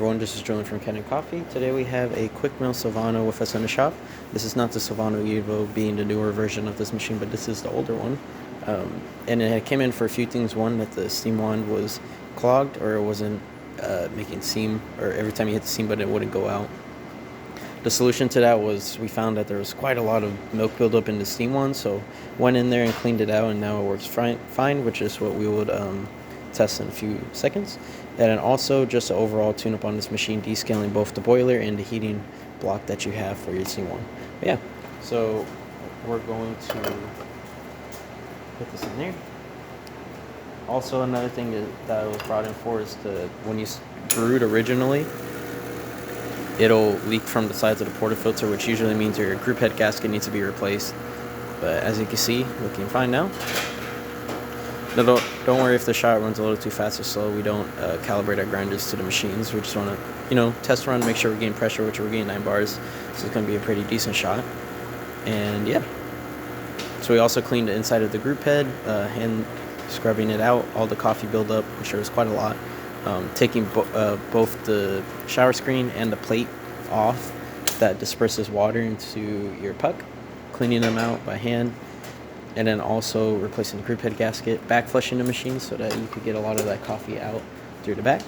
everyone, this is Julian from Kanen Coffee. Today we have a quick mill Silvano with us in the shop. This is not the Silvano Evo being the newer version of this machine, but this is the older one. And it came in for a few things. One, that the steam wand was clogged, or it wasn't making steam, or every time you hit the steam button it wouldn't go out. The solution to that was we found that there was quite a lot of milk buildup in the steam wand, so went in there and cleaned it out, and now it works fine, which is what we would test in a few seconds. And then also just an overall tune-up on this machine, descaling both the boiler and the heating block that you have for your steam wand. But yeah, so we're going to put this in there. Also, another thing that I was brought in for is when you brew it originally, it'll leak from the sides of the portafilter, which usually means your group head gasket needs to be replaced. But as you can see, looking fine now. No, don't worry if the shot runs a little too fast or slow. We don't calibrate our grinders to the machines. We just want to, test run, make sure we're getting pressure, which we're getting 9 bars. So it's going to be a pretty decent shot. And yeah. So we also cleaned the inside of the group head, hand scrubbing it out, all the coffee buildup, which there was quite a lot. Taking both the shower screen and the plate off that disperses water into your puck, cleaning them out by hand. And then also replacing the group head gasket, back flushing the machine so that you could get a lot of that coffee out through the back.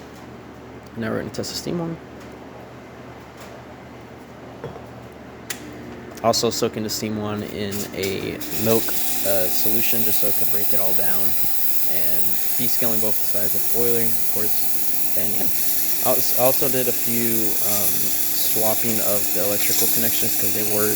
Now we're going to test the steam one. Also soaking the steam one in a milk solution just so it could break it all down. And descaling both sides of the boiler, of course. And yeah, I also did a few swapping of the electrical connections because they were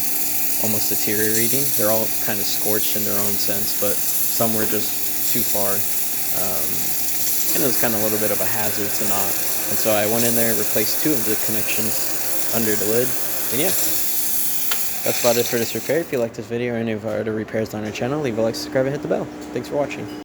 almost deteriorating. They're all kind of scorched in their own sense, but some were just too far. And it was kind of a little bit of a hazard to not. And so I went in there, replaced 2 of the connections under the lid. And yeah, that's about it for this repair. If you like this video or any of our other repairs on our channel, leave a like, subscribe, and hit the bell. Thanks for watching.